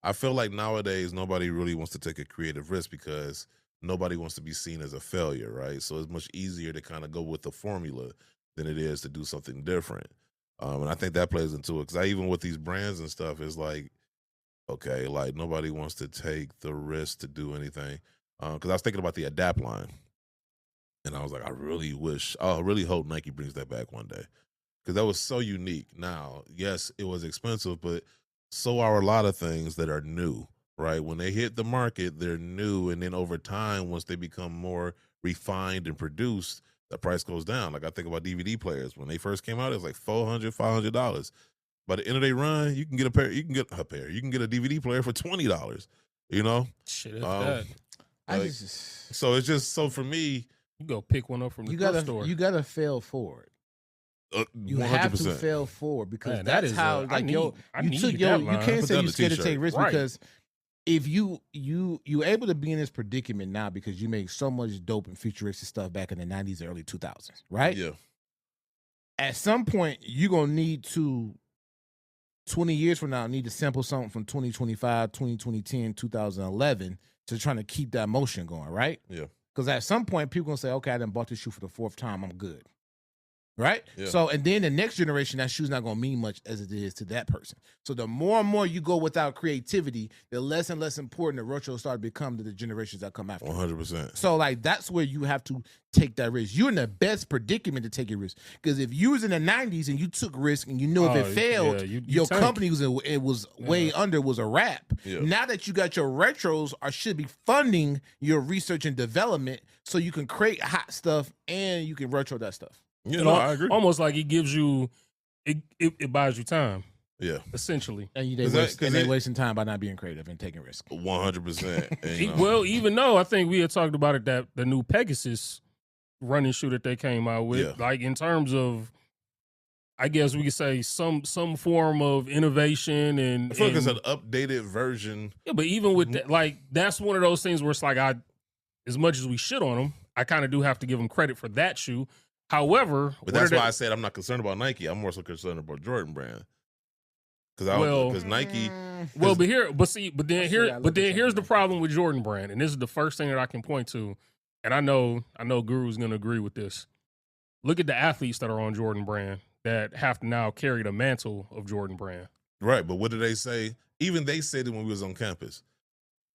I feel like nowadays nobody really wants to take a creative risk because nobody wants to be seen as a failure, right? So it's much easier to kind of go with the formula than it is to do something different. And I think that plays into it because even with these brands and stuff, it's like, okay, like nobody wants to take the risk to do anything. Because I was thinking about the Adapt line, and I was like, I really hope Nike brings that back one day because that was so unique. Now, yes, it was expensive, but so are a lot of things that are new, right? When they hit the market, they're new. And then over time, once they become more refined and produced, the price goes down. Like I think about DVD players. When they first came out, it was like $400, $500. By the end of their run, you can get you can get a DVD player for $20, you know? Shit, if that. So it's just, so for me, you go pick one up from the thrift store. You gotta fail forward. You 100%. have to fail forward because that's how you can't say you're scared to take risks because if you able to be in this predicament now because you make so much dope and futuristic stuff back in the 90s, early 2000s, right? Yeah. At some point, you're gonna need to 20 years from now, need to sample something from 2025, 2010, 2011 to trying to keep that motion going, right? Yeah. Because at some point, people going to say, okay, I done bought this shoe for the 4th time. I'm good. Right? Yeah. So, and then the next generation, that shoe's not going to mean much as it is to that person. So the more and more you go without creativity, the less and less important the retro start to become to the generations that come after. 100%. So like, that's where you have to take that risk. You're in the best predicament to take a risk. Because if you was in the 90s and you took risk and you knew if it failed, your company was way under was a wrap. Yeah. Now that you got your retros should be funding your research and development so you can create hot stuff and you can retro that stuff. Yeah, no, I agree. Almost like it gives you, it buys you time. Yeah, essentially. And they wasting time by not being creative and taking risks. 100%. Well, even though I think we had talked about it, that the new Pegasus running shoe that they came out with, like in terms of, I guess we could say some form of innovation and. I feel like it's an updated version. Yeah, but even with that, like that's one of those things where it's like as much as we shit on them, I kind of do have to give them credit for that shoe. However, but that's why I said I'm not concerned about Nike. I'm more so concerned about Jordan Brand. Because Nike. Well, but here's the problem with Jordan Brand, and this is the first thing that I can point to, and I know Guru's going to agree with this. Look at the athletes that are on Jordan Brand that have to now carry the mantle of Jordan Brand. Right, but what did they say? Even they said it when we was on campus.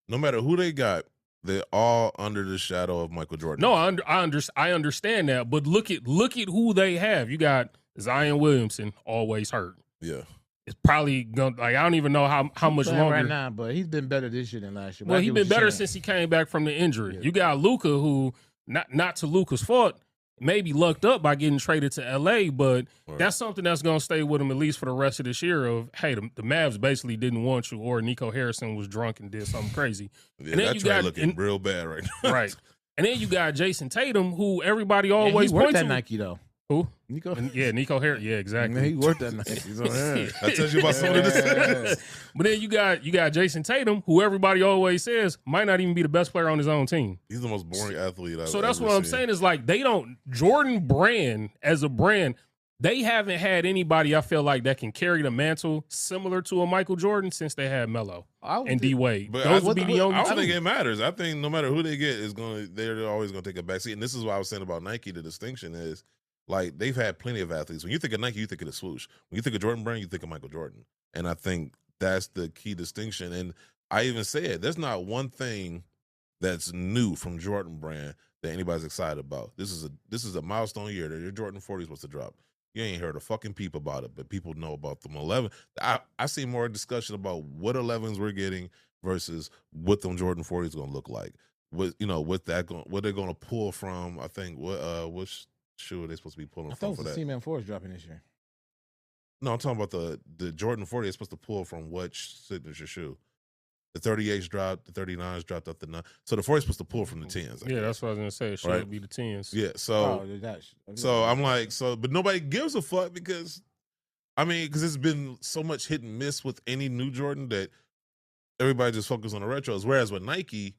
No matter who they got, they're all under the shadow of Michael Jordan. No, I understand that, but look at who they have. You got Zion Williamson, always hurt. Yeah, it's probably gonna I don't even know how much longer right now, but he's been better this year than last year. Well, he's been better since he came back from the injury. Yeah. You got Luka, who not to Luka's fault, maybe lucked up by getting traded to LA, but that's something that's gonna stay with him at least for the rest of this year. Of hey, the Mavs basically didn't want you, or Nico Harrison was drunk and did something crazy. Yeah, and then that trade looking real bad right now. Right, and then you got Jason Tatum, who everybody always points to. That Nike though. Who? Nico? Yeah, Nico Harrison. Yeah, exactly. Man, he worked that Nike. I told you about some of this. But then you got Jason Tatum, who everybody always says might not even be the best player on his own team. He's the most boring athlete I've So that's ever what I'm seen. saying is like Jordan Brand as a brand, they haven't had anybody I feel like that can carry the mantle similar to a Michael Jordan since they had Melo and D Wade. Those would be the only I don't two. think it matters. I think no matter who they get, they're always gonna take a backseat. And this is what I was saying about Nike. The distinction is like they've had plenty of athletes. When you think of Nike, you think of the swoosh. When you think of Jordan Brand, you think of Michael Jordan. And I think that's the key distinction. And I even said there's not one thing that's new from Jordan Brand that anybody's excited about. This is a milestone year that your Jordan 40 is supposed to drop. You ain't heard a fucking peep about it, but people know about them 11. I see more discussion about what 11s we're getting versus what them Jordan 40s is gonna look like. What they're gonna pull from. I think which shoe are they supposed to be pulling from for that? C-Man 4 is dropping this year. No, I'm talking about the Jordan 40 is supposed to pull from which signature shoe? The 38s dropped, the 39s dropped up the 9. So the 40 is supposed to pull from the 10s. Yeah, that's what I was gonna say. It should be the 10s. Yeah, so I'm like, but nobody gives a fuck because it's been so much hit and miss with any new Jordan that everybody just focuses on the retros. Whereas with Nike,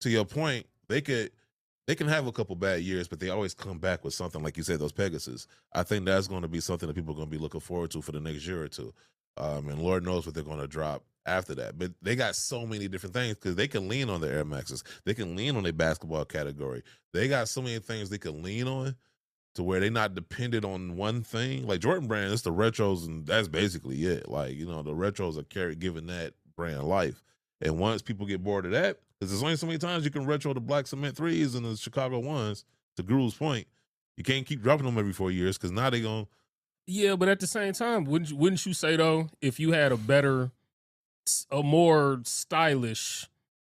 to your point, they can have a couple bad years, but they always come back with something, like you said, those Pegasus. I think that's going to be something that people are going to be looking forward to for the next year or two. And Lord knows what they're going to drop after that. But they got so many different things because they can lean on the Air Maxes. They can lean on their basketball category. They got so many things they can lean on to where they're not dependent on one thing. Like Jordan brand, it's the retros, and that's basically it. Like, you know, the retros are giving that brand life. And once people get bored of that, because there's only so many times you can retro the black cement 3s and the Chicago 1s, to Gruel's point. You can't keep dropping them every 4 years because now they're going to. Yeah, but at the same time, wouldn't you say, though, if you had a more stylish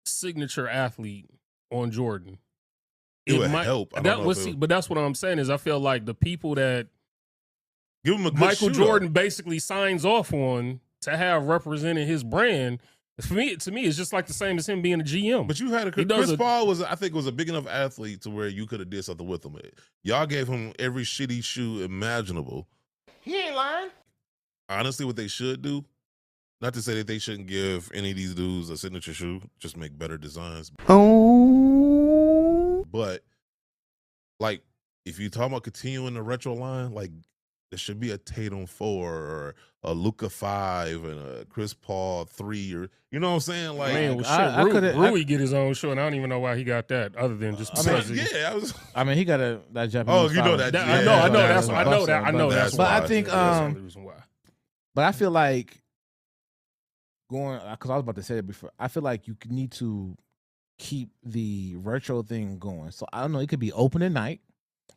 signature athlete on Jordan, It would help. But that's what I'm saying is I feel like the people that give him a good Michael shooter. Jordan basically signs off on to have represented his brand, to me, it's just like the same as him being a GM. But you had Chris Paul I think was a big enough athlete to where you could have did something with him. Y'all gave him every shitty shoe imaginable. He ain't lying. Honestly, what they should do, not to say that they shouldn't give any of these dudes a signature shoe, just make better designs. Oh. But like, if you talk about continuing the retro line, like there should be a Tatum 4 or a Luka 5 and a Chris Paul 3, or you know what I'm saying? Like, man, Rui get his own shoe, and I don't even know why he got that, other than just because he got that Japanese. Oh, you know that? I know that's why. But I think, that's the reason why. But I feel like because I was about to say it before. I feel like you need to keep the retro thing going. So I don't know. It could be opening night.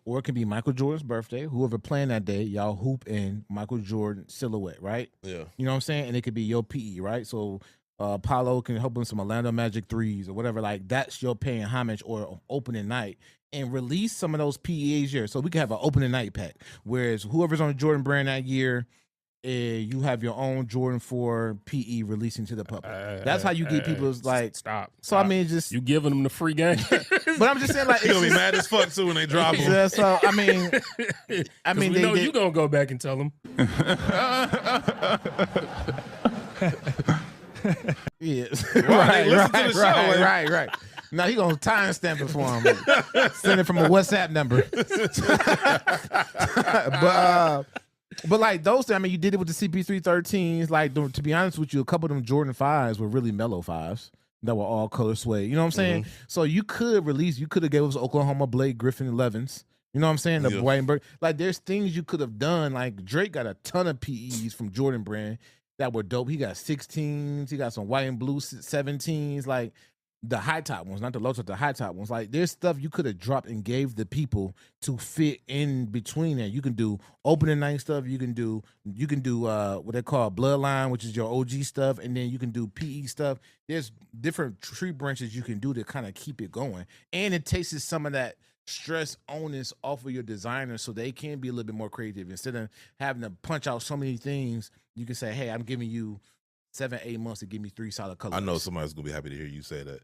Or it can be Michael Jordan's birthday. Whoever playing that day, y'all hoop in Michael Jordan silhouette, right? Yeah. You know what I'm saying? And it could be your PE, right? So Apollo can help him some Orlando Magic 3s or whatever. Like, that's your paying homage or opening night. And release some of those PEAs here. So we can have an opening night pack. Whereas whoever's on the Jordan brand that year, you have your own Jordan 4 PE releasing to the public. That's how you get people's like. Stop. So I mean, just you giving them the free game. But I'm just saying, like, you're gonna be mad as fuck too when they drop them. Yeah, so I mean, we know you gonna go back and tell them. Yeah, right. Now he gonna timestamp it for him. Send it from a WhatsApp number. But like those, I mean, you did it with the CP313s. Like, to be honest with you, a couple of them Jordan 5s were really mellow 5s that were all color suede. You know what I'm saying? So you could have gave us Oklahoma Blake Griffin 11s. You know what I'm saying? The white and bird. Like, there's things you could have done. Like, Drake got a ton of PEs from Jordan brand that were dope. He got 16s. He got some white and blue 17s. Like, the high top ones, not the low top, the high top ones. Like, there's stuff you could have dropped and gave the people to fit in between that. You can do opening night stuff. You can do what they call Bloodline, which is your OG stuff, and then you can do PE stuff. There's different tree branches you can do to kind of keep it going, and it takes some of that stress onus off of your designers so they can be a little bit more creative. Instead of having to punch out so many things, you can say, hey, I'm giving you 7-8 months to give me 3 solid colors. I know somebody's gonna be happy to hear you say that.